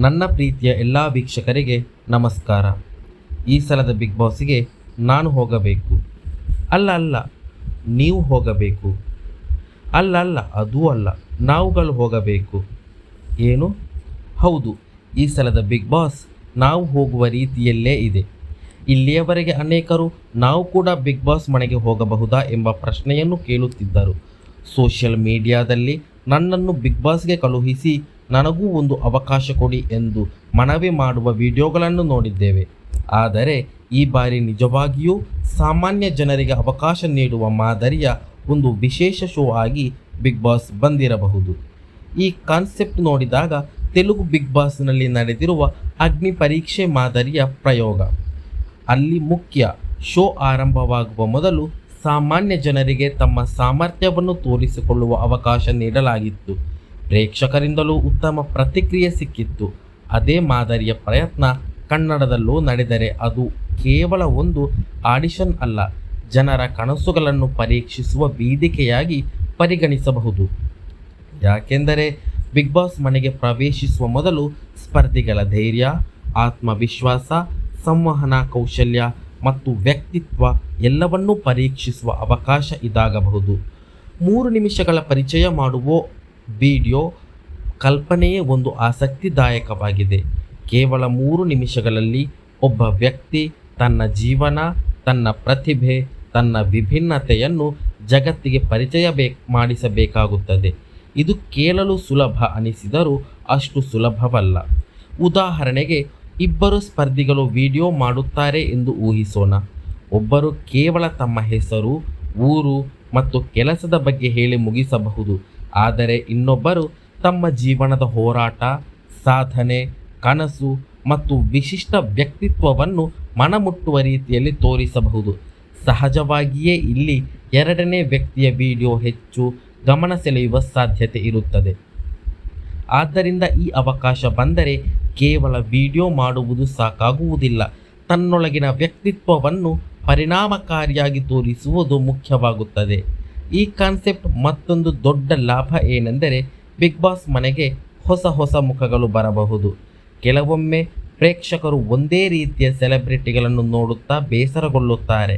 ನನ್ನ ಪ್ರೀತಿಯ ಎಲ್ಲ ವೀಕ್ಷಕರಿಗೆ ನಮಸ್ಕಾರ. ಈ ಸಲದ ಬಿಗ್ ಬಾಸ್ಗೆ ನಾನು ಹೋಗಬೇಕು. ಅಲ್ಲ, ನೀವು ಹೋಗಬೇಕು. ಅಲ್ಲ, ಅದೂ ಅಲ್ಲ, ನಾವುಗಳು ಹೋಗಬೇಕು. ಏನು? ಹೌದು, ಈ ಸಲದ ಬಿಗ್ ಬಾಸ್ ನಾವು ಹೋಗುವ ರೀತಿಯಲ್ಲೇ ಇದೆ. ಇಲ್ಲಿಯವರೆಗೆ ಅನೇಕರು ನಾವು ಕೂಡ ಬಿಗ್ ಬಾಸ್ ಮನೆಗೆ ಹೋಗಬಹುದಾ ಎಂಬ ಪ್ರಶ್ನೆಯನ್ನು ಕೇಳುತ್ತಿದ್ದರು. ಸೋಷಿಯಲ್ ಮೀಡಿಯಾದಲ್ಲಿ ನನ್ನನ್ನು ಬಿಗ್ ಬಾಸ್ಗೆ ಕಳುಹಿಸಿ ನನಗೂ ಒಂದು ಅವಕಾಶ ಕೊಡಿ ಎಂದು ಮನವಿ ಮಾಡುವ ವಿಡಿಯೋಗಳನ್ನು ನೋಡಿದ್ದೇವೆ. ಆದರೆ ಈ ಬಾರಿ ನಿಜವಾಗಿಯೂ ಸಾಮಾನ್ಯ ಜನರಿಗೆ ಅವಕಾಶ ನೀಡುವ ಮಾದರಿಯ ಒಂದು ವಿಶೇಷ ಶೋ ಆಗಿ ಬಿಗ್ ಬಾಸ್ ಬಂದಿರಬಹುದು. ಈ ಕಾನ್ಸೆಪ್ಟ್ ನೋಡಿದಾಗ ತೆಲುಗು ಬಿಗ್ ಬಾಸ್ನಲ್ಲಿ ನಡೆದಿರುವ ಅಗ್ನಿ ಪರೀಕ್ಷೆ ಮಾದರಿಯ ಪ್ರಯೋಗ. ಅಲ್ಲಿ ಮುಖ್ಯ ಶೋ ಆರಂಭವಾಗುವ ಮೊದಲು ಸಾಮಾನ್ಯ ಜನರಿಗೆ ತಮ್ಮ ಸಾಮರ್ಥ್ಯವನ್ನು ತೋರಿಸಿಕೊಳ್ಳುವ ಅವಕಾಶ ನೀಡಲಾಗಿತ್ತು. ಪ್ರೇಕ್ಷಕರಿಂದಲೂ ಉತ್ತಮ ಪ್ರತಿಕ್ರಿಯೆ ಸಿಕ್ಕಿತ್ತು. ಅದೇ ಮಾದರಿಯ ಪ್ರಯತ್ನ ಕನ್ನಡದಲ್ಲೂ ನಡೆದರೆ ಅದು ಕೇವಲ ಒಂದು ಆಡಿಷನ್ ಅಲ್ಲ, ಜನರ ಕನಸುಗಳನ್ನು ಪರೀಕ್ಷಿಸುವ ವೇದಿಕೆಯಾಗಿ ಪರಿಗಣಿಸಬಹುದು. ಯಾಕೆಂದರೆ ಬಿಗ್ ಬಾಸ್ ಮನೆಗೆ ಪ್ರವೇಶಿಸುವ ಮೊದಲು ಸ್ಪರ್ಧಿಗಳ ಧೈರ್ಯ, ಆತ್ಮವಿಶ್ವಾಸ, ಸಂವಹನ ಕೌಶಲ್ಯ ಮತ್ತು ವ್ಯಕ್ತಿತ್ವ ಎಲ್ಲವನ್ನೂ ಪರೀಕ್ಷಿಸುವ ಅವಕಾಶ ಇದಾಗಬಹುದು. 3 ನಿಮಿಷಗಳ ಪರಿಚಯ ಮಾಡುವ ವಿಡಿಯೋ ಕಲ್ಪನೆಯೇ ಒಂದು ಆಸಕ್ತಿದಾಯಕವಾಗಿದೆ. ಕೇವಲ 3 ನಿಮಿಷಗಳಲ್ಲಿ ಒಬ್ಬ ವ್ಯಕ್ತಿ ತನ್ನ ಜೀವನ, ತನ್ನ ಪ್ರತಿಭೆ, ತನ್ನ ವಿಭಿನ್ನತೆಯನ್ನು ಜಗತ್ತಿಗೆ ಮಾಡಿಸಬೇಕಾಗುತ್ತದೆ. ಇದು ಕೇಳಲು ಸುಲಭ ಅನಿಸಿದರೂ ಅಷ್ಟು ಸುಲಭವಲ್ಲ. ಉದಾಹರಣೆಗೆ, ಇಬ್ಬರು ಸ್ಪರ್ಧಿಗಳು ವಿಡಿಯೋ ಮಾಡುತ್ತಾರೆ ಎಂದು ಊಹಿಸೋಣ. ಒಬ್ಬರು ಕೇವಲ ತಮ್ಮ ಹೆಸರು, ಊರು ಮತ್ತು ಕೆಲಸದ ಬಗ್ಗೆ ಹೇಳಿ ಮುಗಿಸಬಹುದು. ಆದರೆ ಇನ್ನೊಬ್ಬರು ತಮ್ಮ ಜೀವನದ ಹೋರಾಟ, ಸಾಧನೆ, ಕನಸು ಮತ್ತು ವಿಶಿಷ್ಟ ವ್ಯಕ್ತಿತ್ವವನ್ನು ಮನಮುಟ್ಟುವ ರೀತಿಯಲ್ಲಿ ತೋರಿಸಬಹುದು. ಸಹಜವಾಗಿಯೇ ಇಲ್ಲಿ ಎರಡನೇ ವ್ಯಕ್ತಿಯ ವಿಡಿಯೋ ಹೆಚ್ಚು ಗಮನ ಸೆಳೆಯುವ ಸಾಧ್ಯತೆ ಇರುತ್ತದೆ. ಆದ್ದರಿಂದ ಈ ಅವಕಾಶ ಬಂದರೆ ಕೇವಲ ವಿಡಿಯೋ ಮಾಡುವುದು ಸಾಕಾಗುವುದಿಲ್ಲ. ತನ್ನೊಳಗಿನ ವ್ಯಕ್ತಿತ್ವವನ್ನು ಪರಿಣಾಮಕಾರಿಯಾಗಿ ತೋರಿಸುವುದು ಮುಖ್ಯವಾಗುತ್ತದೆ. ಈ ಕಾನ್ಸೆಪ್ಟ್ ಮತ್ತೊಂದು ದೊಡ್ಡ ಲಾಭ ಏನೆಂದರೆ ಬಿಗ್ ಬಾಸ್ ಮನೆಗೆ ಹೊಸ ಮುಖಗಳು ಬರಬಹುದು. ಕೆಲವೊಮ್ಮೆ ಪ್ರೇಕ್ಷಕರು ಒಂದೇ ರೀತಿಯ ಸೆಲೆಬ್ರಿಟಿಗಳನ್ನು ನೋಡುತ್ತಾ ಬೇಸರಗೊಳ್ಳುತ್ತಾರೆ.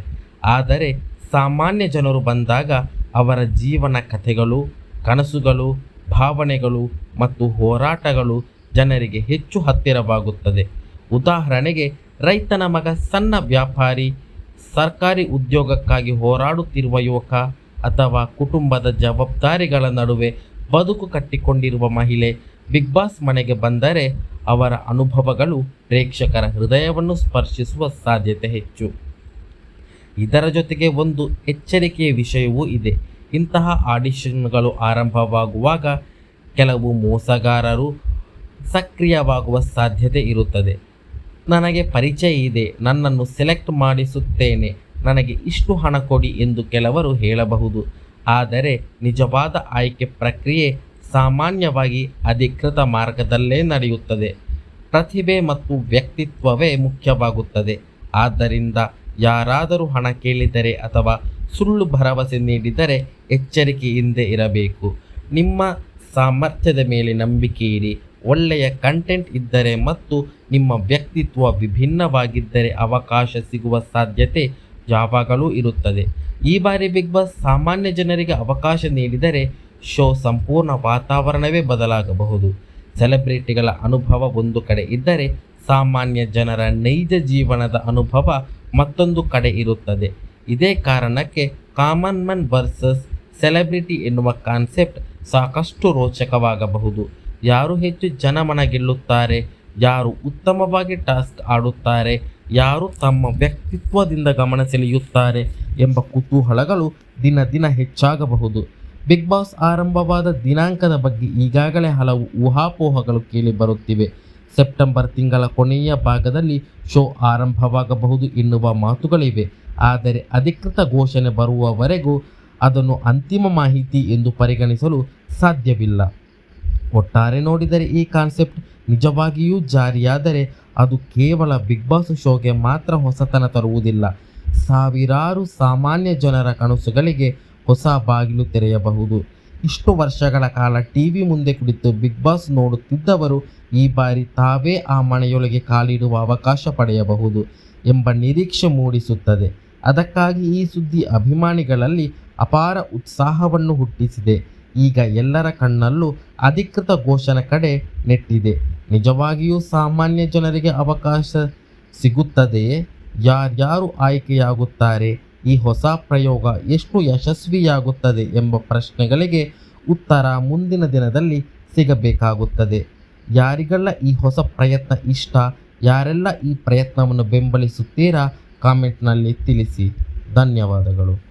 ಆದರೆ ಸಾಮಾನ್ಯ ಜನರು ಬಂದಾಗ ಅವರ ಜೀವನ ಕಥೆಗಳು, ಕನಸುಗಳು, ಭಾವನೆಗಳು ಮತ್ತು ಹೋರಾಟಗಳು ಜನರಿಗೆ ಹೆಚ್ಚು ಹತ್ತಿರವಾಗುತ್ತದೆ. ಉದಾಹರಣೆಗೆ, ರೈತನ ಮಗ, ಸಣ್ಣ ವ್ಯಾಪಾರಿ, ಸರ್ಕಾರಿ ಉದ್ಯೋಗಕ್ಕಾಗಿ ಹೋರಾಡುತ್ತಿರುವ ಯುವಕ ಅಥವಾ ಕುಟುಂಬದ ಜವಾಬ್ದಾರಿಗಳ ನಡುವೆ ಬದುಕು ಕಟ್ಟಿಕೊಂಡಿರುವ ಮಹಿಳೆ ಬಿಗ್ ಬಾಸ್ ಮನೆಗೆ ಬಂದರೆ ಅವರ ಅನುಭವಗಳು ಪ್ರೇಕ್ಷಕರ ಹೃದಯವನ್ನು ಸ್ಪರ್ಶಿಸುವ ಸಾಧ್ಯತೆ ಹೆಚ್ಚು. ಇದರ ಜೊತೆಗೆ ಒಂದು ಎಚ್ಚರಿಕೆಯ ವಿಷಯವೂ ಇದೆ. ಇಂತಹ ಆಡಿಷನ್ಗಳು ಆರಂಭವಾಗುವಾಗ ಕೆಲವು ಮೋಸಗಾರರು ಸಕ್ರಿಯವಾಗುವ ಸಾಧ್ಯತೆ ಇರುತ್ತದೆ. ನನಗೆ ಪರಿಚಯ ಇದೆ, ನನ್ನನ್ನು ಸೆಲೆಕ್ಟ್ ಮಾಡಿಸುತ್ತೇನೆ, ನನಗೆ ಇಷ್ಟು ಹಣ ಕೊಡಿ ಎಂದು ಕೆಲವರು ಹೇಳಬಹುದು. ಆದರೆ ನಿಜವಾದ ಆಯ್ಕೆ ಪ್ರಕ್ರಿಯೆ ಸಾಮಾನ್ಯವಾಗಿ ಅಧಿಕೃತ ಮಾರ್ಗದಲ್ಲೇ ನಡೆಯುತ್ತದೆ. ಪ್ರತಿಭೆ ಮತ್ತು ವ್ಯಕ್ತಿತ್ವವೇ ಮುಖ್ಯವಾಗುತ್ತದೆ. ಆದ್ದರಿಂದ ಯಾರಾದರೂ ಹಣ ಕೇಳಿದರೆ ಅಥವಾ ಸುಳ್ಳು ಭರವಸೆ ನೀಡಿದರೆ ಎಚ್ಚರಿಕೆಯಿಂದ ಇರಬೇಕು. ನಿಮ್ಮ ಸಾಮರ್ಥ್ಯದ ಮೇಲೆ ನಂಬಿಕೆ ಇಡಿ. ಒಳ್ಳೆಯ ಕಂಟೆಂಟ್ ಇದ್ದರೆ ಮತ್ತು ನಿಮ್ಮ ವ್ಯಕ್ತಿತ್ವ ವಿಭಿನ್ನವಾಗಿದ್ದರೆ ಅವಕಾಶ ಸಿಗುವ ಸಾಧ್ಯತೆ ಯಾವಾಗಲೂ ಇರುತ್ತದೆ. ಈ ಬಾರಿ ಬಿಗ್ ಬಾಸ್ ಸಾಮಾನ್ಯ ಜನರಿಗೆ ಅವಕಾಶ ನೀಡಿದರೆ ಶೋ ಸಂಪೂರ್ಣ ವಾತಾವರಣವೇ ಬದಲಾಗಬಹುದು. ಸೆಲೆಬ್ರಿಟಿಗಳ ಅನುಭವ ಒಂದು ಕಡೆ ಇದ್ದರೆ ಸಾಮಾನ್ಯ ಜನರ ನೈಜ ಜೀವನದ ಅನುಭವ ಮತ್ತೊಂದು ಕಡೆ ಇರುತ್ತದೆ. ಇದೇ ಕಾರಣಕ್ಕೆ ಕಾಮನ್ ಮ್ಯಾನ್ ವರ್ಸಸ್ ಸೆಲೆಬ್ರಿಟಿ ಎನ್ನುವ ಕಾನ್ಸೆಪ್ಟ್ ಸಾಕಷ್ಟು ರೋಚಕವಾಗಬಹುದು. ಯಾರು ಹೆಚ್ಚು ಜನಮನ ಗೆಲ್ಲುತ್ತಾರೆ, ಯಾರು ಉತ್ತಮವಾಗಿ ಟಾಸ್ಕ್ ಆಡುತ್ತಾರೆ, ಯಾರು ತಮ್ಮ ವ್ಯಕ್ತಿತ್ವದಿಂದ ಗಮನ ಸೆಳೆಯುತ್ತಾರೆ ಎಂಬ ಕುತೂಹಲಗಳು ದಿನ ಹೆಚ್ಚಾಗಬಹುದು. ಬಿಗ್ ಬಾಸ್ ಆರಂಭವಾದ ದಿನಾಂಕದ ಬಗ್ಗೆ ಈಗಾಗಲೇ ಹಲವು ಊಹಾಪೋಹಗಳು ಕೇಳಿ ಬರುತ್ತಿವೆ. ಸೆಪ್ಟೆಂಬರ್ ತಿಂಗಳ ಕೊನೆಯ ಭಾಗದಲ್ಲಿ ಶೋ ಆರಂಭವಾಗಬಹುದು ಎನ್ನುವ ಮಾತುಗಳಿವೆ. ಆದರೆ ಅಧಿಕೃತ ಘೋಷಣೆ ಬರುವವರೆಗೂ ಅದನ್ನು ಅಂತಿಮ ಮಾಹಿತಿ ಎಂದು ಪರಿಗಣಿಸಲು ಸಾಧ್ಯವಿಲ್ಲ. ಒಟ್ಟಾರೆ ನೋಡಿದರೆ ಈ ಕಾನ್ಸೆಪ್ಟ್ ನಿಜವಾಗಿಯೂ ಜಾರಿಯಾದರೆ ಅದು ಕೇವಲ ಬಿಗ್ ಬಾಸ್ ಶೋಗೆ ಮಾತ್ರ ಹೊಸತನ ತರುವುದಿಲ್ಲ. ಸಾವಿರಾರು ಸಾಮಾನ್ಯ ಜನರ ಕನಸುಗಳಿಗೆ ಹೊಸ ಬಾಗಿಲು ತೆರೆಯಬಹುದು. ಇಷ್ಟು ವರ್ಷಗಳ ಕಾಲ ಟಿವಿ ಮುಂದೆ ಕುಳಿತು ಬಿಗ್ ಬಾಸ್ ನೋಡುತ್ತಿದ್ದವರು ಈ ಬಾರಿ ತಾವೇ ಆ ಮನೆಯೊಳಗೆ ಕಾಲಿಡುವ ಅವಕಾಶ ಪಡೆಯಬಹುದು ಎಂಬ ನಿರೀಕ್ಷೆ ಮೂಡಿಸುತ್ತದೆ. ಅದಕ್ಕಾಗಿ ಈ ಸುದ್ದಿ ಅಭಿಮಾನಿಗಳಲ್ಲಿ ಅಪಾರ ಉತ್ಸಾಹವನ್ನು ಹುಟ್ಟಿಸಿದೆ. ಈಗ ಎಲ್ಲರ ಕಣ್ಣಲ್ಲೂ ಅಧಿಕೃತ ಘೋಷಣೆ ಕಡೆ ನೆಟ್ಟಿದೆ. ನಿಜವಾಗಿಯೂ ಸಾಮಾನ್ಯ ಜನರಿಗೆ ಅವಕಾಶ ಸಿಗುತ್ತದೆಯೇ? ಯಾರ್ಯಾರು ಆಯ್ಕೆಯಾಗುತ್ತಾರೆ? ಈ ಹೊಸ ಪ್ರಯೋಗ ಎಷ್ಟು ಯಶಸ್ವಿಯಾಗುತ್ತದೆ ಎಂಬ ಪ್ರಶ್ನೆಗಳಿಗೆ ಉತ್ತರ ಮುಂದಿನ ದಿನದಲ್ಲಿ ಸಿಗಬೇಕಾಗುತ್ತದೆ. ಯಾರಿಗೆಲ್ಲ ಈ ಹೊಸ ಪ್ರಯತ್ನ ಇಷ್ಟ, ಯಾರೆಲ್ಲ ಈ ಪ್ರಯತ್ನವನ್ನು ಬೆಂಬಲಿಸುತ್ತೀರಾ, ಕಾಮೆಂಟ್ನಲ್ಲಿ ತಿಳಿಸಿ. ಧನ್ಯವಾದಗಳು.